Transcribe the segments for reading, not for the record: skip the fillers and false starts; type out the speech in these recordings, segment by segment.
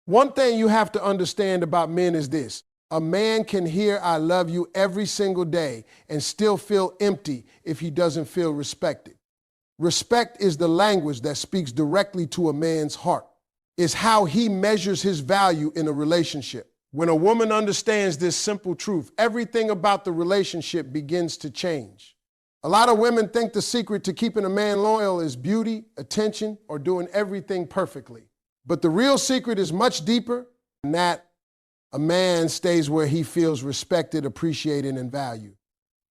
One thing you have to understand about men is this. A man can hear "I love you" every single day and still feel empty if he doesn't feel respected. Respect is the language that speaks directly to a man's heart. It's how he measures his value in a relationship. When a woman understands this simple truth, everything about the relationship begins to change. A lot of women think the secret to keeping a man loyal is beauty, attention, or doing everything perfectly. But the real secret is much deeper than that. A man stays where he feels respected, appreciated, and valued.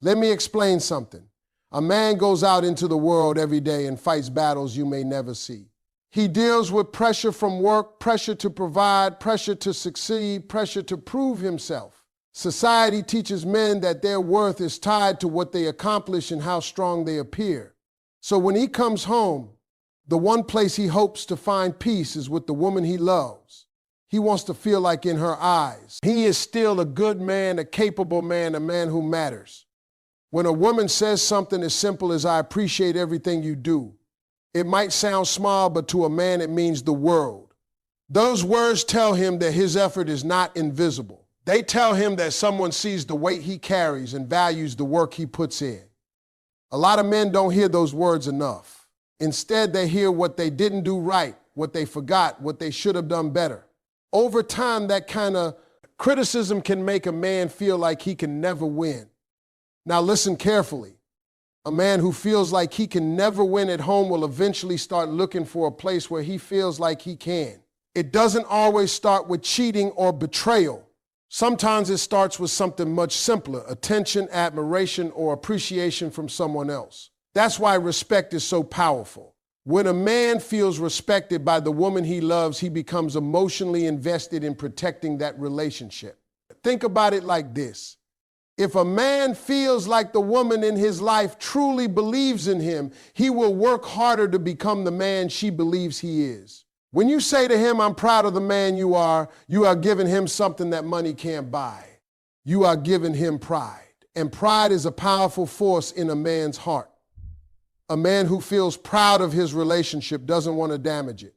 Let me explain something. A man goes out into the world every day and fights battles you may never see. He deals with pressure from work, pressure to provide, pressure to succeed, pressure to prove himself. Society teaches men that their worth is tied to what they accomplish and how strong they appear. So when he comes home, the one place he hopes to find peace is with the woman he loves. He wants to feel like in her eyes, he is still a good man, a capable man, a man who matters. When a woman says something as simple as "I appreciate everything you do," it might sound small, but to a man it means the world. Those words tell him that his effort is not invisible. They tell him that someone sees the weight he carries and values the work he puts in. A lot of men don't hear those words enough. Instead, they hear what they didn't do right, what they forgot, what they should have done better. Over time, that kind of criticism can make a man feel like he can never win. Now listen carefully. A man who feels like he can never win at home will eventually start looking for a place where he feels like he can. It doesn't always start with cheating or betrayal. Sometimes it starts with something much simpler: attention, admiration, or appreciation from someone else. That's why respect is so powerful. When a man feels respected by the woman he loves, he becomes emotionally invested in protecting that relationship. Think about it like this. If a man feels like the woman in his life truly believes in him, he will work harder to become the man she believes he is. When you say to him, "I'm proud of the man you are giving him something that money can't buy. You are giving him pride. And pride is a powerful force in a man's heart. A man who feels proud of his relationship doesn't want to damage it.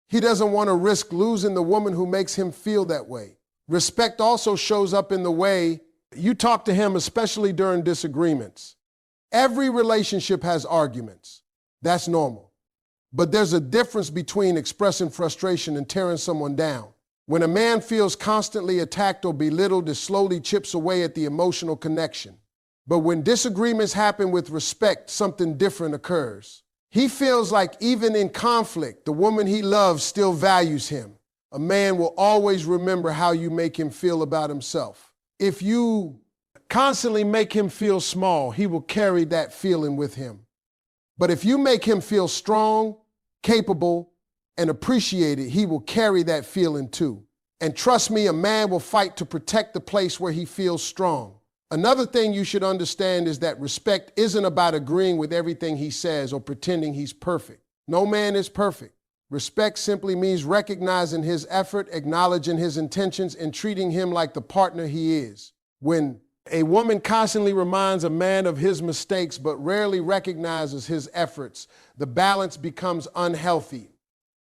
He doesn't want to risk losing the woman who makes him feel that way. Respect also shows up in the way you talk to him, especially during disagreements. Every relationship has arguments. That's normal. But there's a difference between expressing frustration and tearing someone down. When a man feels constantly attacked or belittled, it slowly chips away at the emotional connection. But when disagreements happen with respect, something different occurs. He feels like even in conflict, the woman he loves still values him. A man will always remember how you make him feel about himself. If you constantly make him feel small, he will carry that feeling with him. But if you make him feel strong, capable, and appreciated, he will carry that feeling too. And trust me, a man will fight to protect the place where he feels strong. Another thing you should understand is that respect isn't about agreeing with everything he says or pretending he's perfect. No man is perfect. Respect simply means recognizing his effort, acknowledging his intentions, and treating him like the partner he is. When a woman constantly reminds a man of his mistakes but rarely recognizes his efforts, the balance becomes unhealthy.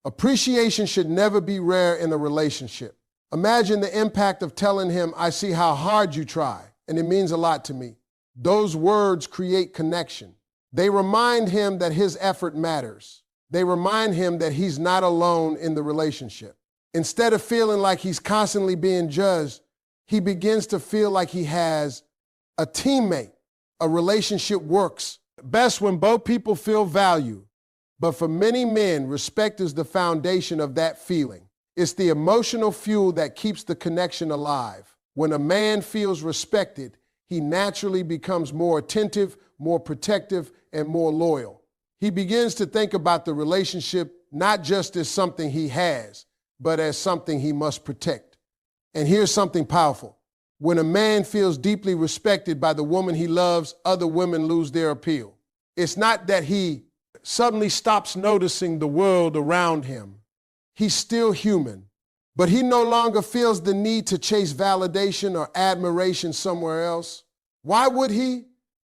Appreciation should never be rare in a relationship. Imagine the impact of telling him, "I see how hard you try, and it means a lot to me." Those words create connection. They remind him that his effort matters. They remind him that he's not alone in the relationship. Instead of feeling like he's constantly being judged, he begins to feel like he has a teammate. A relationship works best when both people feel value. But for many men, respect is the foundation of that feeling. It's the emotional fuel that keeps the connection alive. When a man feels respected, he naturally becomes more attentive, more protective, and more loyal. He begins to think about the relationship not just as something he has, but as something he must protect. And here's something powerful. When a man feels deeply respected by the woman he loves, other women lose their appeal. It's not that he suddenly stops noticing the world around him. He's still human, but he no longer feels the need to chase validation or admiration somewhere else. Why would he?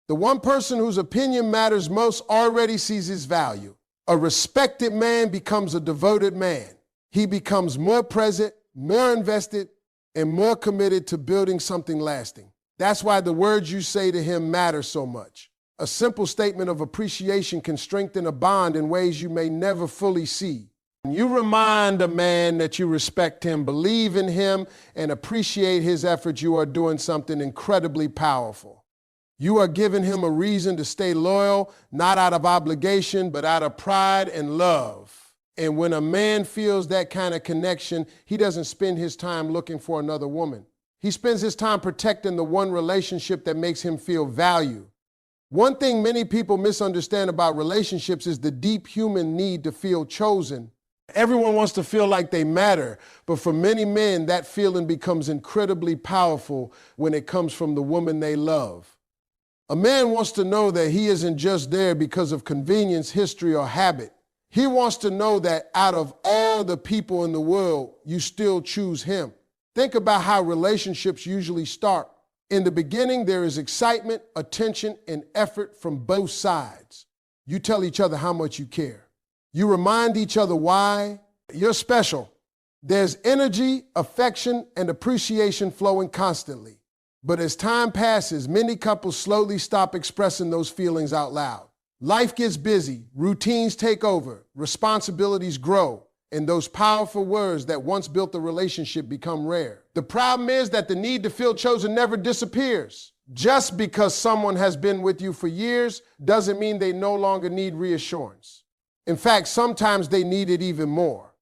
The one person whose opinion matters most already sees his value. A respected man becomes a devoted man. He becomes more present, more invested, and more committed to building something lasting. That's why the words you say to him matter so much. A simple statement of appreciation can strengthen a bond in ways you may never fully see. You remind a man that you respect him, believe in him, and appreciate his efforts. You are doing something incredibly powerful. You are giving him a reason to stay loyal, not out of obligation, but out of pride and love. And when a man feels that kind of connection, he doesn't spend his time looking for another woman. He spends his time protecting the one relationship that makes him feel valued. One thing many people misunderstand about relationships is the deep human need to feel chosen. Everyone wants to feel like they matter, but for many men, that feeling becomes incredibly powerful when it comes from the woman they love. A man wants to know that he isn't just there because of convenience, history, or habit. He wants to know that out of all the people in the world, you still choose him. Think about how relationships usually start. In the beginning, there is excitement, attention, and effort from both sides. You tell each other how much you care. You remind each other why you're special. There's energy, affection, and appreciation flowing constantly. But as time passes, many couples slowly stop expressing those feelings out loud. Life gets busy, routines take over, responsibilities grow, and those powerful words that once built the relationship become rare. The problem is that the need to feel chosen never disappears. Just because someone has been with you for years doesn't mean they no longer need reassurance. In fact, sometimes they need it even more.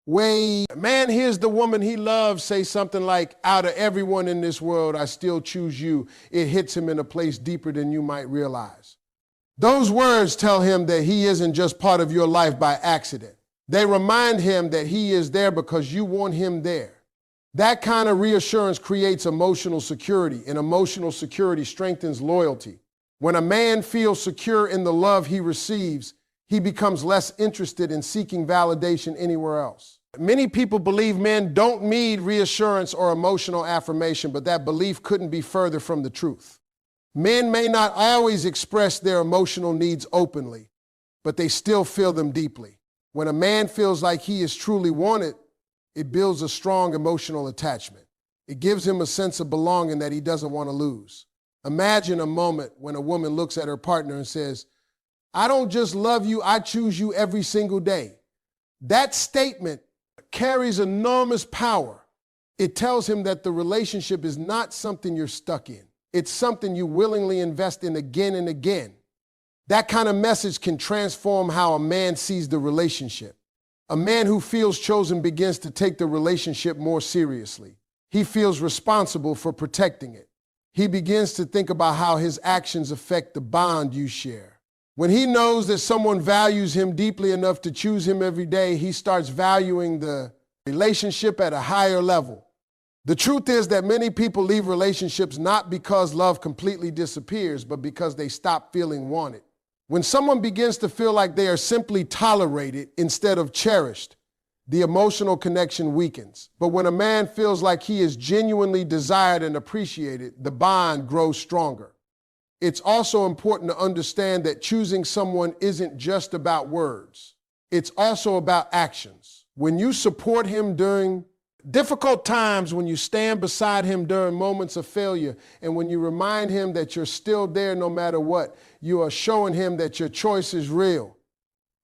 When a man hears the woman he loves say something like, "Out of everyone in this world, I still choose you," it hits him in a place deeper than you might realize. Those words tell him that he isn't just part of your life by accident. They remind him that he is there because you want him there. That kind of reassurance creates emotional security, and emotional security strengthens loyalty. When a man feels secure in the love he receives, he becomes less interested in seeking validation anywhere else. Many people believe men don't need reassurance or emotional affirmation, but that belief couldn't be further from the truth. Men may not always express their emotional needs openly, but they still feel them deeply. When a man feels like he is truly wanted, it builds a strong emotional attachment. It gives him a sense of belonging that he doesn't want to lose. Imagine a moment when a woman looks at her partner and says, "I don't just love you, I choose you every single day." That statement carries enormous power. It tells him that the relationship is not something you're stuck in. It's something you willingly invest in again and again. That kind of message can transform how a man sees the relationship. A man who feels chosen begins to take the relationship more seriously. He feels responsible for protecting it. He begins to think about how his actions affect the bond you share. When he knows that someone values him deeply enough to choose him every day, he starts valuing the relationship at a higher level. The truth is that many people leave relationships not because love completely disappears, but because they stop feeling wanted. When someone begins to feel like they are simply tolerated instead of cherished, the emotional connection weakens. But when a man feels like he is genuinely desired and appreciated, the bond grows stronger. It's also important to understand that choosing someone isn't just about words. It's also about actions. When you support him during difficult times, when you stand beside him during moments of failure, and when you remind him that you're still there no matter what, you are showing him that your choice is real.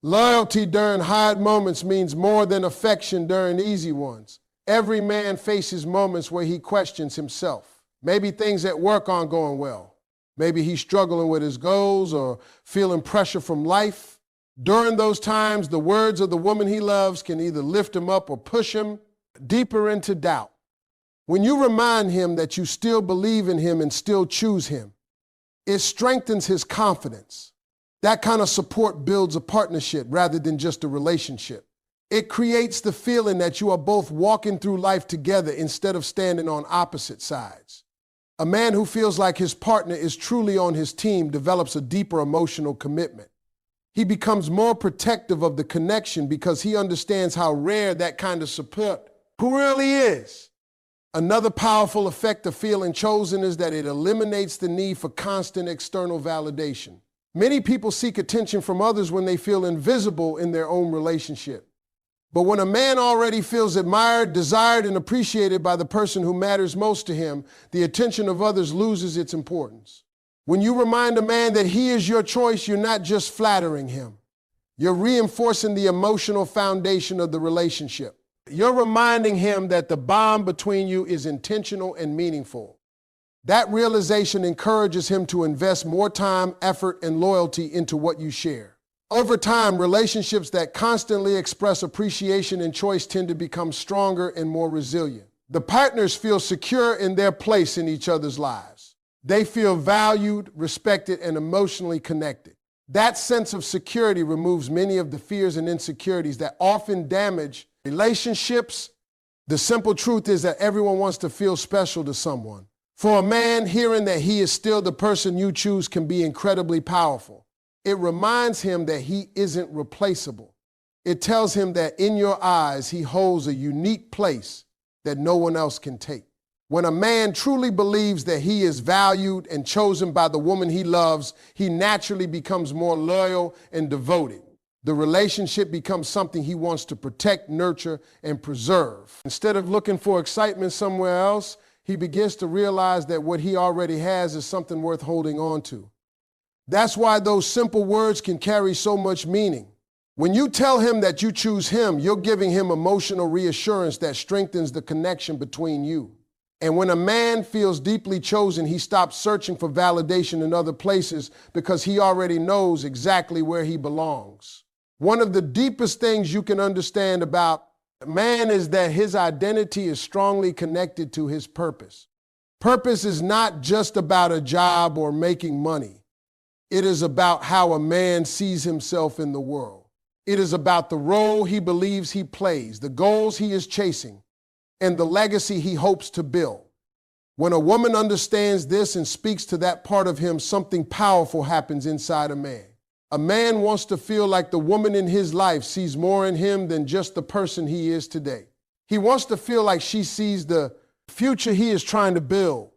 Loyalty during hard moments means more than affection during easy ones. Every man faces moments where he questions himself. Maybe things at work aren't going well. Maybe he's struggling with his goals or feeling pressure from life. During those times, the words of the woman he loves can either lift him up or push him deeper into doubt. When you remind him that you still believe in him and still choose him, it strengthens his confidence. That kind of support builds a partnership rather than just a relationship. It creates the feeling that you are both walking through life together instead of standing on opposite sides. A man who feels like his partner is truly on his team develops a deeper emotional commitment. He becomes more protective of the connection because he understands how rare that kind of support really is. Another powerful effect of feeling chosen is that it eliminates the need for constant external validation. Many people seek attention from others when they feel invisible in their own relationship. But when a man already feels admired, desired, and appreciated by the person who matters most to him, the attention of others loses its importance. When you remind a man that he is your choice, you're not just flattering him. You're reinforcing the emotional foundation of the relationship. You're reminding him that the bond between you is intentional and meaningful. That realization encourages him to invest more time, effort, and loyalty into what you share. Over time, relationships that constantly express appreciation and choice tend to become stronger and more resilient. The partners feel secure in their place in each other's lives. They feel valued, respected, and emotionally connected. That sense of security removes many of the fears and insecurities that often damage relationships. The simple truth is that everyone wants to feel special to someone. For a man, hearing that he is still the person you choose can be incredibly powerful. It reminds him that he isn't replaceable. It tells him that in your eyes, he holds a unique place that no one else can take. When a man truly believes that he is valued and chosen by the woman he loves, he naturally becomes more loyal and devoted. The relationship becomes something he wants to protect, nurture, and preserve. Instead of looking for excitement somewhere else, he begins to realize that what he already has is something worth holding on to. That's why those simple words can carry so much meaning. When you tell him that you choose him, you're giving him emotional reassurance that strengthens the connection between you. And when a man feels deeply chosen, he stops searching for validation in other places because he already knows exactly where he belongs. One of the deepest things you can understand about a man is that his identity is strongly connected to his purpose. Purpose is not just about a job or making money. It is about how a man sees himself in the world. It is about the role he believes he plays, the goals he is chasing, and the legacy he hopes to build. When a woman understands this and speaks to that part of him, something powerful happens inside a man. A man wants to feel like the woman in his life sees more in him than just the person he is today. He wants to feel like she sees the future he is trying to build.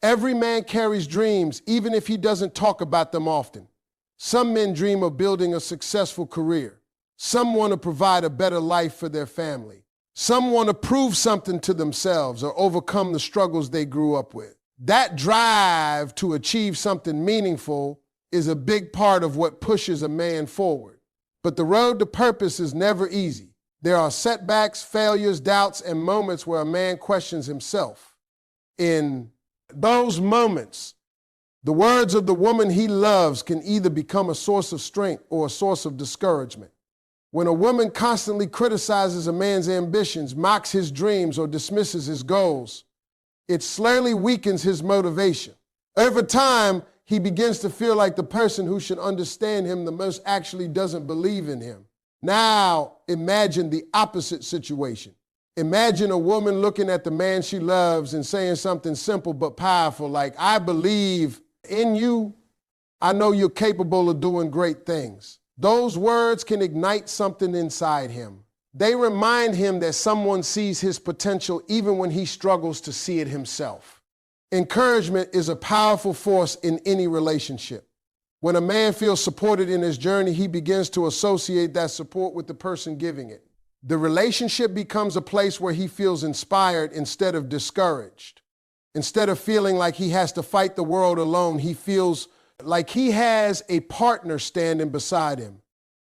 Every man carries dreams, even if he doesn't talk about them often. Some men dream of building a successful career. Some want to provide a better life for their family. Some want to prove something to themselves or overcome the struggles they grew up with. That drive to achieve something meaningful is a big part of what pushes a man forward. But the road to purpose is never easy. There are setbacks, failures, doubts, and moments where a man questions himself. In those moments, the words of the woman he loves can either become a source of strength or a source of discouragement. When a woman constantly criticizes a man's ambitions, mocks his dreams, or dismisses his goals, it slowly weakens his motivation. Over time, he begins to feel like the person who should understand him the most actually doesn't believe in him. Now, imagine the opposite situation. Imagine a woman looking at the man she loves and saying something simple but powerful like, "I believe in you. I know you're capable of doing great things." Those words can ignite something inside him. They remind him that someone sees his potential even when he struggles to see it himself. Encouragement is a powerful force in any relationship. When a man feels supported in his journey, he begins to associate that support with the person giving it. The relationship becomes a place where he feels inspired instead of discouraged. Instead of feeling like he has to fight the world alone, he feels like he has a partner standing beside him.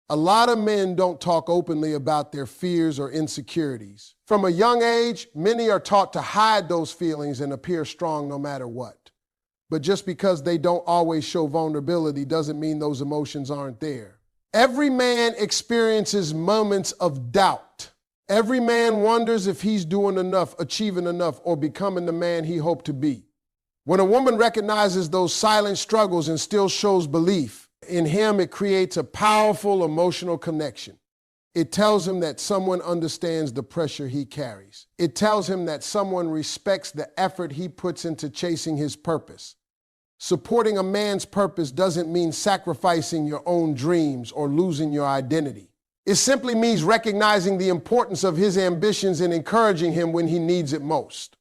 A lot of men don't talk openly about their fears or insecurities. From a young age, many are taught to hide those feelings and appear strong no matter what. But just because they don't always show vulnerability doesn't mean those emotions aren't there. Every man experiences moments of doubt. Every man wonders if he's doing enough, achieving enough, or becoming the man he hoped to be. When a woman recognizes those silent struggles and still shows belief in him, it creates a powerful emotional connection. It tells him that someone understands the pressure he carries. It tells him that someone respects the effort he puts into chasing his purpose. Supporting a man's purpose doesn't mean sacrificing your own dreams or losing your identity. It simply means recognizing the importance of his ambitions and encouraging him when he needs it most.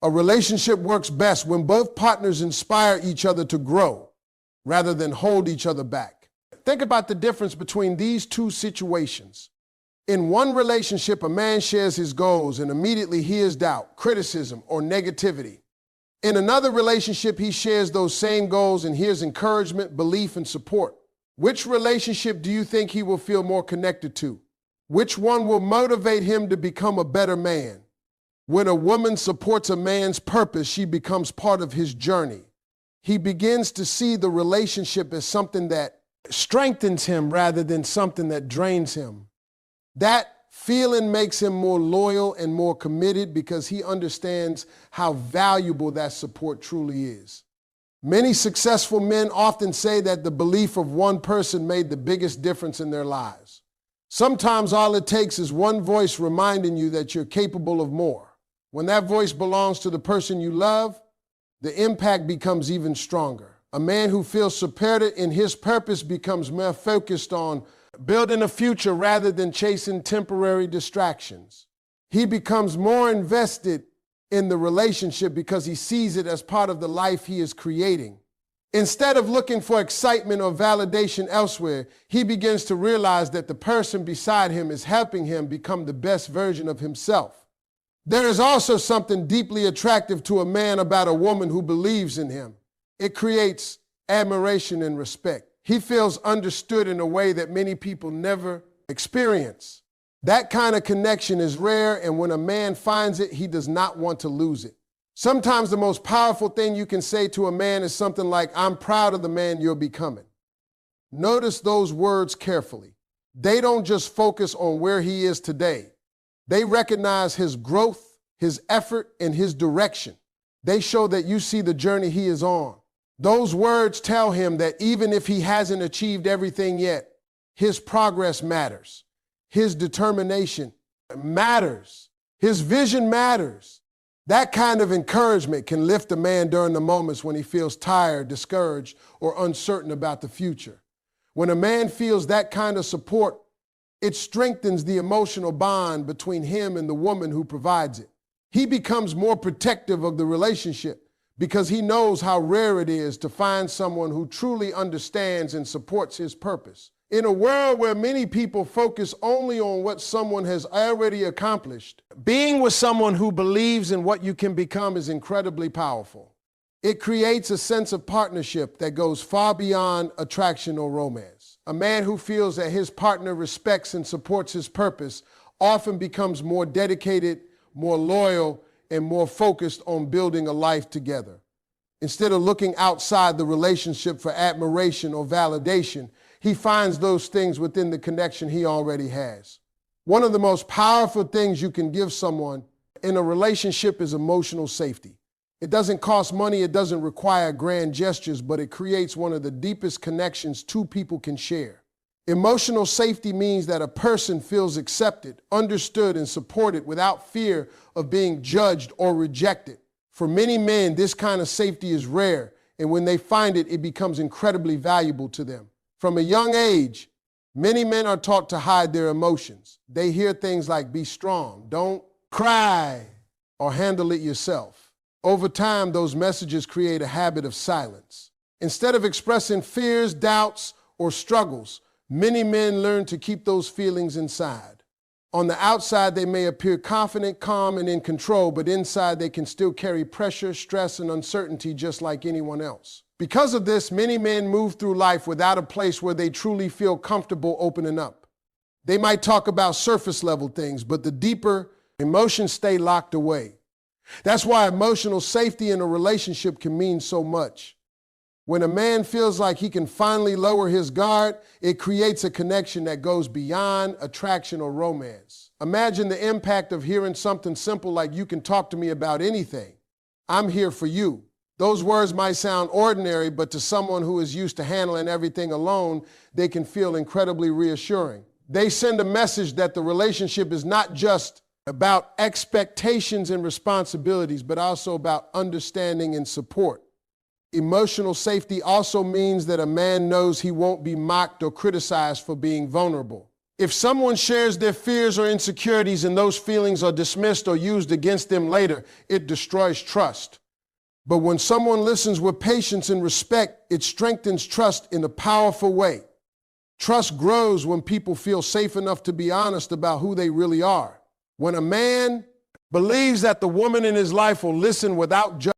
A relationship works best when both partners inspire each other to grow rather than hold each other back. Think about the difference between these two situations. In one relationship, a man shares his goals and immediately hears doubt, criticism, or negativity. In another relationship, he shares those same goals and hears encouragement, belief, and support. Which relationship do you think he will feel more connected to? Which one will motivate him to become a better man? When a woman supports a man's purpose, she becomes part of his journey. He begins to see the relationship as something that strengthens him rather than something that drains him. That feeling makes him more loyal and more committed because he understands how valuable that support truly is. Many successful men often say that the belief of one person made the biggest difference in their lives. Sometimes all it takes is one voice reminding you that you're capable of more. When that voice belongs to the person you love, the impact becomes even stronger. A man who feels supported in his purpose becomes more focused on building a future rather than chasing temporary distractions. He becomes more invested in the relationship because he sees it as part of the life he is creating. Instead of looking for excitement or validation elsewhere, he begins to realize that the person beside him is helping him become the best version of himself. There is also something deeply attractive to a man about a woman who believes in him. It creates admiration and respect. He feels understood in a way that many people never experience. That kind of connection is rare, and when a man finds it, he does not want to lose it. Sometimes the most powerful thing you can say to a man is something like, "I'm proud of the man you're becoming." Notice those words carefully. They don't just focus on where he is today. They recognize his growth, his effort, and his direction. They show that you see the journey he is on. Those words tell him that even if he hasn't achieved everything yet, his progress matters. His determination matters. His vision matters. That kind of encouragement can lift a man during the moments when he feels tired, discouraged, or uncertain about the future. When a man feels that kind of support, it strengthens the emotional bond between him and the woman who provides it. He becomes more protective of the relationship because he knows how rare it is to find someone who truly understands and supports his purpose. In a world where many people focus only on what someone has already accomplished, being with someone who believes in what you can become is incredibly powerful. It creates a sense of partnership that goes far beyond attraction or romance. A man who feels that his partner respects and supports his purpose often becomes more dedicated, more loyal, and more focused on building a life together. Instead of looking outside the relationship for admiration or validation, he finds those things within the connection he already has. One of the most powerful things you can give someone in a relationship is emotional safety. It doesn't cost money, it doesn't require grand gestures, but it creates one of the deepest connections two people can share. Emotional safety means that a person feels accepted, understood, and supported without fear of being judged or rejected. For many men, this kind of safety is rare, and when they find it, it becomes incredibly valuable to them. From a young age, many men are taught to hide their emotions. They hear things like, "Be strong, don't cry, or handle it yourself." Over time, those messages create a habit of silence. Instead of expressing fears, doubts, or struggles, many men learn to keep those feelings inside. On the outside, they may appear confident, calm, and in control, but inside they can still carry pressure, stress, and uncertainty just like anyone else. Because of this, many men move through life without a place where they truly feel comfortable opening up. They might talk about surface level things, but the deeper emotions stay locked away. That's why emotional safety in a relationship can mean so much. When a man feels like he can finally lower his guard, it creates a connection that goes beyond attraction or romance. Imagine the impact of hearing something simple like, "You can talk to me about anything. I'm here for you." Those words might sound ordinary, but to someone who is used to handling everything alone, they can feel incredibly reassuring. They send a message that the relationship is not just about expectations and responsibilities, but also about understanding and support. Emotional safety also means that a man knows he won't be mocked or criticized for being vulnerable. If someone shares their fears or insecurities and those feelings are dismissed or used against them later, it destroys trust. But when someone listens with patience and respect, it strengthens trust in a powerful way. Trust grows when people feel safe enough to be honest about who they really are. When a man believes that the woman in his life will listen without judgment,